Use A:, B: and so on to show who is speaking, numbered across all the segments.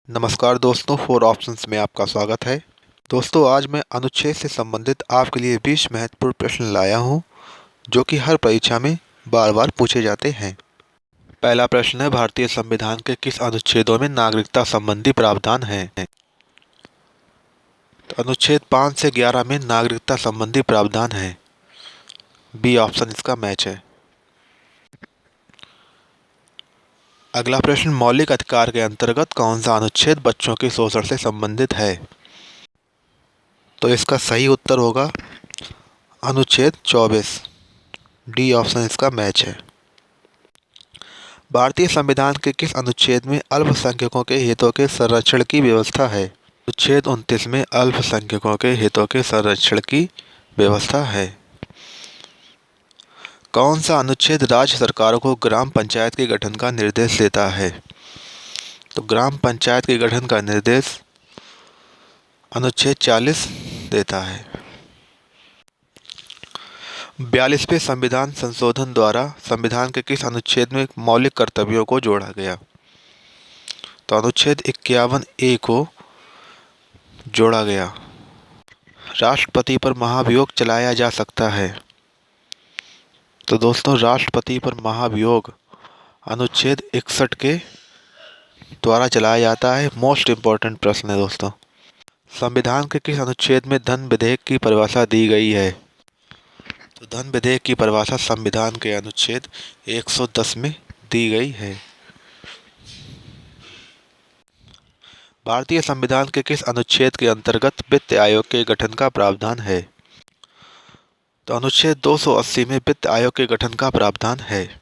A: नमस्कार दोस्तों, four options में आपका स्वागत है। दोस्तों, आज मैं अनुच्छेद से संबंधित आपके लिए 20 महत्वपूर्ण प्रश्न लाया हूं, जो कि हर परीक्षा में बार बार पूछे जाते हैं। पहला प्रश्न है, भारतीय संविधान के किस अनुच्छेदों में नागरिकता संबंधी प्रावधान है? तो अनुच्छेद 5 से 11 में नागरिकता संबंधी प्रावधान है। बी ऑप्शन इसका मैच है। अगला प्रश्न, मौलिक अधिकार के अंतर्गत कौन सा अनुच्छेद बच्चों के शोषण से संबंधित है? तो इसका सही उत्तर होगा अनुच्छेद 24। डी ऑप्शन इसका मैच है। भारतीय संविधान के किस अनुच्छेद में अल्पसंख्यकों के हितों के संरक्षण की व्यवस्था है? अनुच्छेद 29 में अल्पसंख्यकों के हितों के संरक्षण की व्यवस्था है। कौन सा अनुच्छेद राज्य सरकारों को ग्राम पंचायत के गठन का निर्देश देता है? तो ग्राम पंचायत के गठन का निर्देश अनुच्छेद 40 देता है। 42वें संविधान संशोधन द्वारा संविधान के किस अनुच्छेद में मौलिक कर्तव्यों को जोड़ा गया? तो अनुच्छेद 51A को जोड़ा गया। राष्ट्रपति पर महाभियोग चलाया जा सकता है। तो दोस्तों, राष्ट्रपति पर महाभियोग अनुच्छेद 61 के द्वारा चलाया जाता है। मोस्ट इम्पॉर्टेंट प्रश्न है दोस्तों। संविधान के किस अनुच्छेद में धन विधेयक की परिभाषा दी गई है? तो धन विधेयक की परिभाषा संविधान के अनुच्छेद 110 में दी गई है। भारतीय संविधान के किस अनुच्छेद के अंतर्गत वित्त आयोग के गठन का प्रावधान है? तो अनुच्छेद 280 में वित्त आयोग के गठन का प्रावधान है।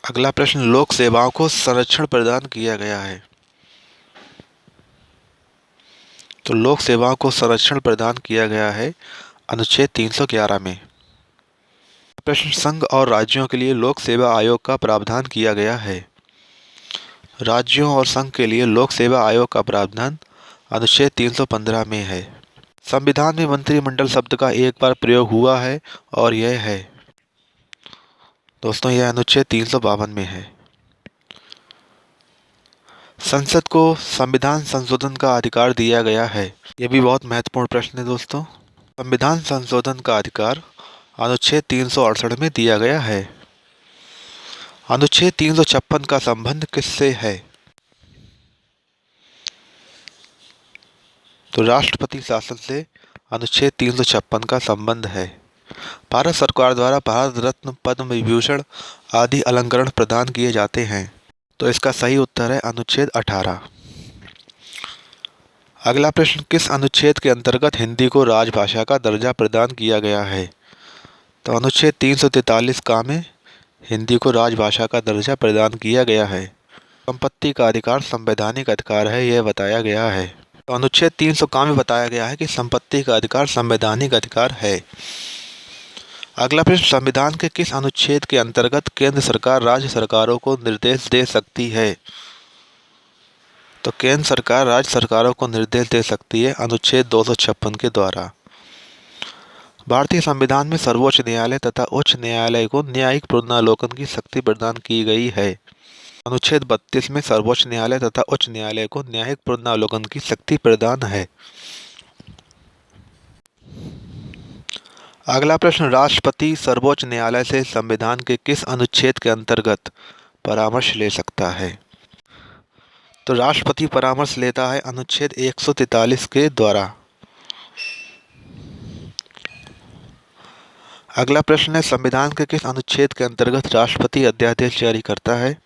A: अगला प्रश्न, लोक सेवाओं को संरक्षण प्रदान किया गया है। तो लोक सेवाओं को संरक्षण प्रदान किया गया है अनुच्छेद 311 में। प्रश्न, संघ और राज्यों के लिए लोक सेवा आयोग का प्रावधान किया गया है। राज्यों और संघ के लिए लोक सेवा आयोग का प्रावधान अनुच्छेद 315 में है। संविधान में मंत्रिमंडल शब्द का एक बार प्रयोग हुआ है और यह है दोस्तों, यह अनुच्छेद 352 में है। संसद को संविधान संशोधन का अधिकार दिया गया है। यह भी बहुत महत्वपूर्ण प्रश्न है दोस्तों। संविधान संशोधन का अधिकार अनुच्छेद 368 में दिया गया है। अनुच्छेद 356 का संबंध किससे है? तो राष्ट्रपति शासन से अनुच्छेद 356 का संबंध है। भारत सरकार द्वारा भारत रत्न, पद्म विभूषण आदि अलंकरण प्रदान किए जाते हैं। तो इसका सही उत्तर है अनुच्छेद 18। अगला प्रश्न, किस अनुच्छेद के अंतर्गत हिंदी को राजभाषा का दर्जा प्रदान किया गया है? तो अनुच्छेद 343 का में हिंदी को राजभाषा का दर्जा प्रदान किया गया है। संपत्ति का अधिकार संवैधानिक अधिकार है, यह बताया गया है। तो अनुच्छेद 300 का में बताया गया है कि संपत्ति का अधिकार संवैधानिक अधिकार है। अगला प्रश्न, संविधान के किस अनुच्छेद के अंतर्गत केंद्र सरकार राज्य सरकारों को निर्देश दे सकती है? तो केंद्र सरकार राज्य सरकारों को निर्देश दे सकती है अनुच्छेद 256 के द्वारा। भारतीय संविधान में सर्वोच्च न्यायालय तथा उच्च न्यायालय को न्यायिक पुनरावलोकन की शक्ति प्रदान की गई है। अनुच्छेद 32 में सर्वोच्च न्यायालय तथा उच्च न्यायालय को न्यायिक पुनरावलोकन की शक्ति प्रदान है। अगला प्रश्न, राष्ट्रपति सर्वोच्च न्यायालय से संविधान के किस अनुच्छेद के अंतर्गत परामर्श ले सकता है? तो राष्ट्रपति परामर्श लेता है अनुच्छेद 143 के द्वारा। अगला प्रश्न है, संविधान के किस अनुच्छेद के अंतर्गत राष्ट्रपति अध्यादेश जारी करता है?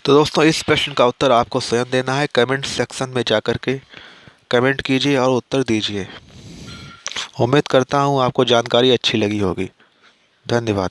A: तो दोस्तों, इस प्रश्न का उत्तर आपको स्वयं देना है। कमेंट सेक्शन में जाकर के कमेंट कीजिए और उत्तर दीजिए। उम्मीद करता हूँ आपको जानकारी अच्छी लगी होगी। धन्यवाद।